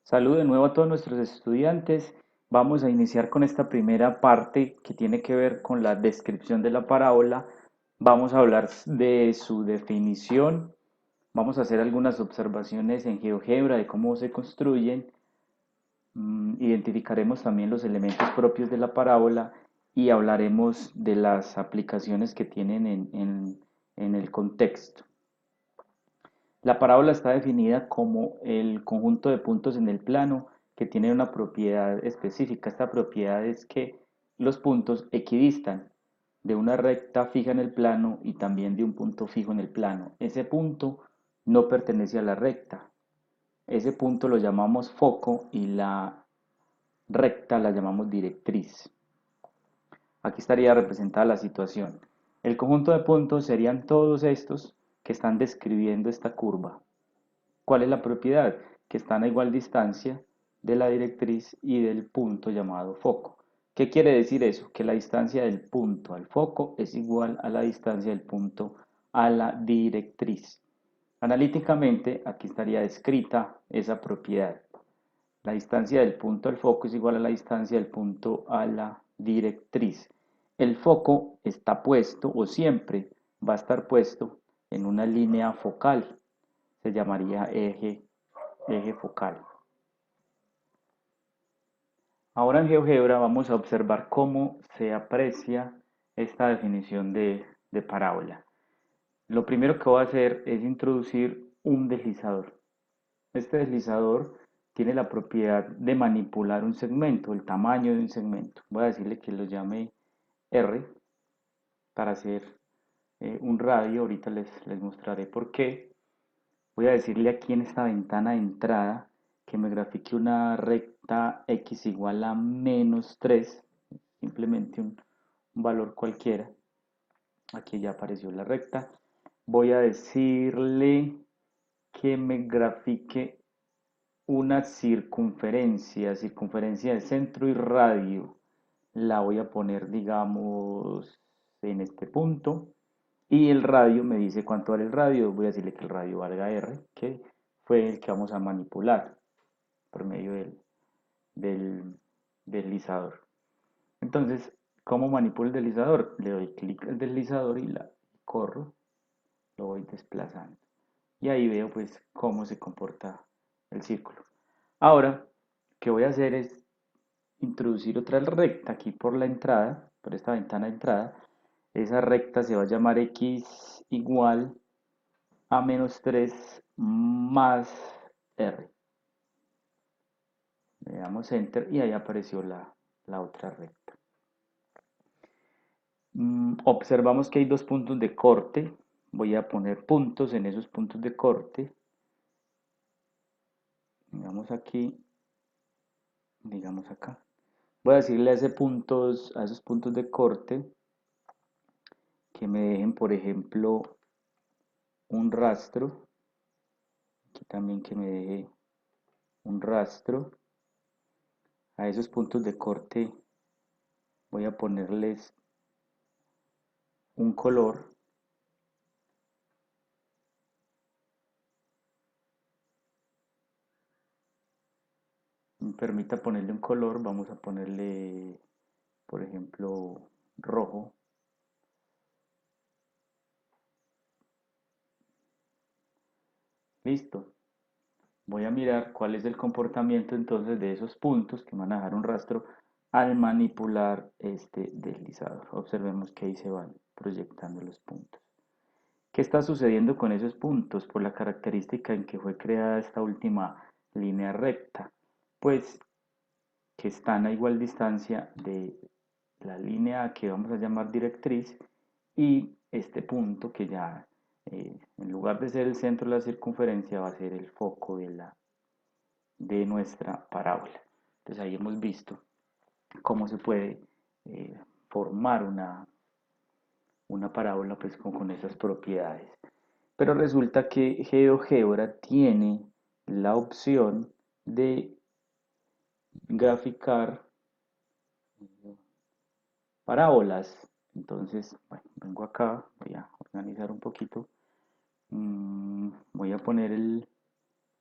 Saludo de nuevo a todos nuestros estudiantes. Vamos a iniciar con esta primera parte que tiene que ver con la descripción de la parábola. Vamos a hablar de su definición. Vamos a hacer algunas observaciones en GeoGebra de cómo se construyen. Identificaremos también los elementos propios de la parábola y hablaremos de las aplicaciones que tienen en el contexto. La parábola está definida como el conjunto de puntos en el plano que tiene una propiedad específica. Esta propiedad es que los puntos equidistan de una recta fija en el plano y también de un punto fijo en el plano. Ese punto no pertenece a la recta. Ese punto lo llamamos foco y la recta la llamamos directriz. Aquí estaría representada la situación. El conjunto de puntos serían todos estos que están describiendo esta curva. ¿Cuál es la propiedad? Que están a igual distancia de la directriz y del punto llamado foco. ¿Qué quiere decir eso? Que la distancia del punto al foco es igual a la distancia del punto a la directriz. Analíticamente, aquí estaría descrita esa propiedad. La distancia del punto al foco es igual a la distancia del punto a la directriz. El foco está puesto o siempre va a estar puesto en una línea focal. Se llamaría eje focal. Ahora en GeoGebra vamos a observar cómo se aprecia esta definición de parábola. Lo primero que voy a hacer es introducir un deslizador. Este deslizador tiene la propiedad de manipular un segmento, el tamaño de un segmento. Voy a decirle que lo llame R para hacer un radio. Ahorita les mostraré por qué. Voy a decirle aquí en esta ventana de entrada que me grafique una recta x igual a -3, simplemente un valor cualquiera. Aquí ya apareció la recta. Voy a decirle que me grafique una circunferencia de centro y radio. La voy a poner, digamos, en este punto. Y el radio me dice cuánto vale el radio. Voy a decirle que el radio valga R, que fue el que vamos a manipular por medio del deslizador. Entonces, ¿cómo manipulo el deslizador? Le doy clic al deslizador y la corro, lo voy desplazando. Y ahí veo pues cómo se comporta el círculo. Ahora, ¿qué voy a hacer es introducir otra recta aquí por la entrada, por esta ventana de entrada. Esa recta se va a llamar x igual a -3 más r. Le damos enter y ahí apareció la otra recta. Observamos que hay dos puntos de corte. Voy a poner puntos en esos puntos de corte. Digamos aquí, digamos acá. Voy a decirle a esos puntos de corte que me dejen, por ejemplo, un rastro. Aquí también que me deje un rastro. A esos puntos de corte voy a ponerles un color. Me permita ponerle un color. Vamos a ponerle, por ejemplo, rojo. Listo. Voy a mirar cuál es el comportamiento entonces de esos puntos que van a dejar un rastro al manipular este deslizador. Observemos que ahí se van proyectando los puntos. ¿Qué está sucediendo con esos puntos por la característica en que fue creada esta última línea recta? Pues que están a igual distancia de la línea que vamos a llamar directriz y este punto que ya en lugar de ser el centro de la circunferencia va a ser el foco de nuestra parábola. Entonces ahí hemos visto cómo se puede formar una parábola pues con esas propiedades. Pero resulta que GeoGebra tiene la opción de graficar parábolas. Entonces, bueno, vengo acá, voy a organizar un poquito. Voy a poner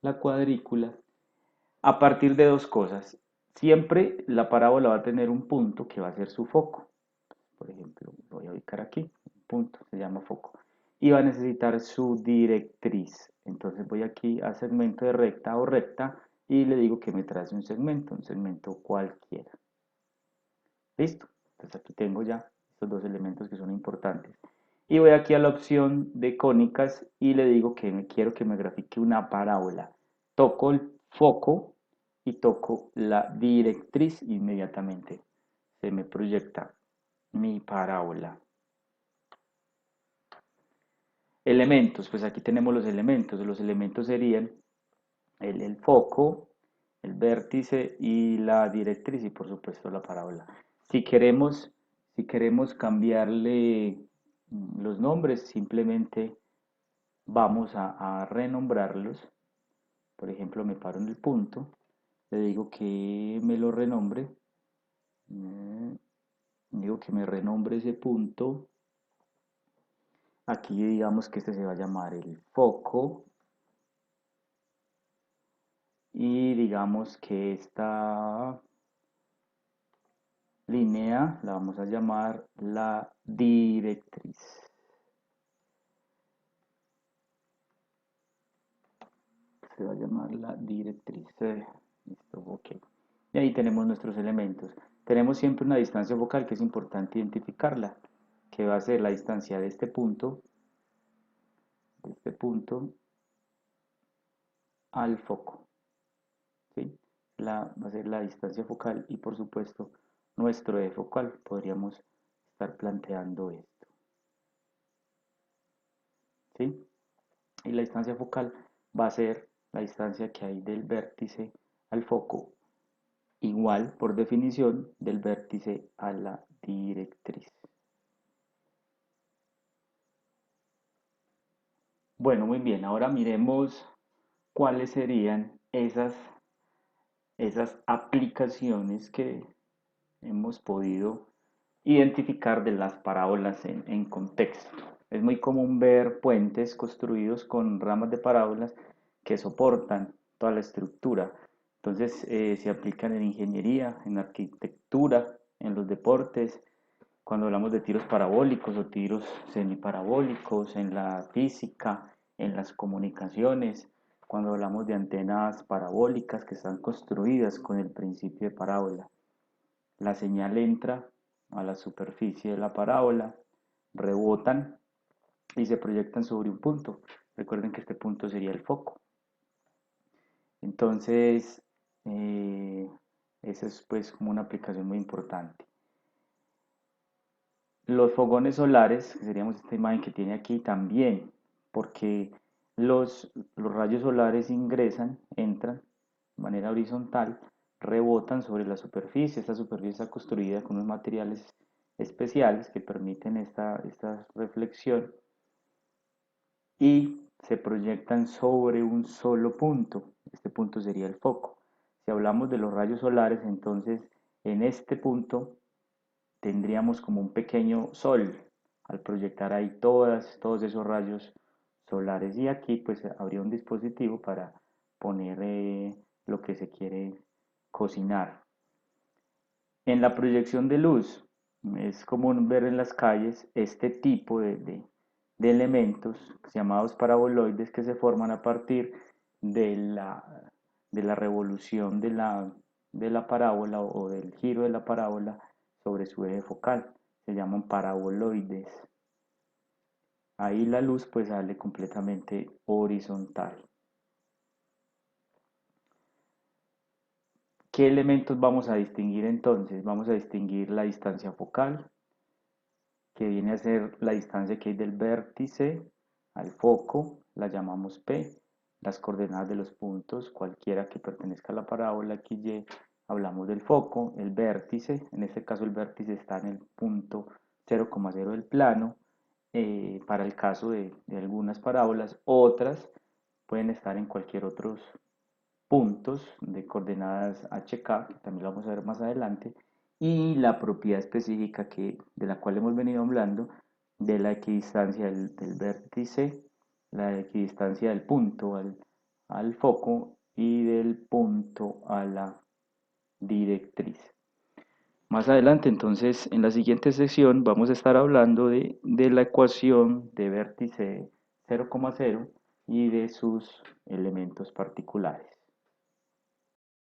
la cuadrícula A partir de dos cosas. Siempre la parábola va a tener un punto que va a ser su foco. Por ejemplo, voy a ubicar aquí, un punto, se llama foco. Y va a necesitar su directriz. Entonces voy aquí a segmento de recta o recta y le digo que me trace un segmento cualquiera. Listo. Entonces aquí tengo ya estos dos elementos que son importantes. Y voy aquí a la opción de cónicas y le digo que quiero que me grafique una parábola. Toco el foco y toco la directriz inmediatamente. Se me proyecta mi parábola. Elementos, pues aquí tenemos los elementos. Los elementos serían el foco, el vértice y la directriz y por supuesto la parábola. Si queremos, si queremos cambiarle los nombres, simplemente vamos a renombrarlos. Por ejemplo, me paro en el punto, le digo que me lo renombre, digo que me renombre ese punto. Aquí digamos que este se va a llamar el foco y digamos que esta línea la vamos a llamar la directriz. Se va a llamar la directriz. Listo, ok. Y ahí tenemos nuestros elementos. Tenemos siempre una distancia focal que es importante identificarla, que va a ser la distancia de este punto al foco. ¿Sí? Va a ser la distancia focal y por supuesto nuestro eje focal. Podríamos estar planteando esto. ¿Sí? Y la distancia focal va a ser la distancia que hay del vértice al foco, igual por definición del vértice a la directriz. Bueno, muy bien, ahora miremos cuáles serían esas aplicaciones que hemos podido identificar de las parábolas en contexto. Es muy común ver puentes construidos con ramas de parábolas que soportan toda la estructura. Entonces se aplican en ingeniería, en arquitectura, en los deportes, cuando hablamos de tiros parabólicos o tiros semiparabólicos, en la física, en las comunicaciones, cuando hablamos de antenas parabólicas que están construidas con el principio de parábola. La señal entra a la superficie de la parábola, rebotan y se proyectan sobre un punto. Recuerden que este punto sería el foco. Entonces, esa es pues como una aplicación muy importante. Los fogones solares, que seríamos esta imagen que tiene aquí también, porque los rayos solares ingresan, entran de manera horizontal, rebotan sobre la superficie. Esta superficie está construida con unos materiales especiales que permiten esta reflexión y se proyectan sobre un solo punto. Este punto sería el foco. Si hablamos de los rayos solares, entonces en este punto tendríamos como un pequeño sol al proyectar ahí todos esos rayos solares y aquí pues habría un dispositivo para poner lo que se quiere cocinar. En la proyección de luz es común ver en las calles este tipo de elementos llamados paraboloides que se forman a partir de la revolución de la parábola o del giro de la parábola sobre su eje focal. Se llaman paraboloides. Ahí la luz pues sale completamente horizontal. ¿Qué elementos vamos a distinguir entonces? Vamos a distinguir la distancia focal, que viene a ser la distancia que hay del vértice al foco, la llamamos P. Las coordenadas de los puntos, cualquiera que pertenezca a la parábola aquí Y, hablamos del foco, el vértice, en este caso el vértice está en el punto 0,0 del plano, para el caso de algunas parábolas, otras pueden estar en cualquier otros puntos de coordenadas HK, que también lo vamos a ver más adelante, y la propiedad específica de la cual hemos venido hablando, de la equidistancia del vértice, la equidistancia del punto al foco y del punto a la directriz. Más adelante, entonces, en la siguiente sección vamos a estar hablando de la ecuación de vértice 0,0 y de sus elementos particulares.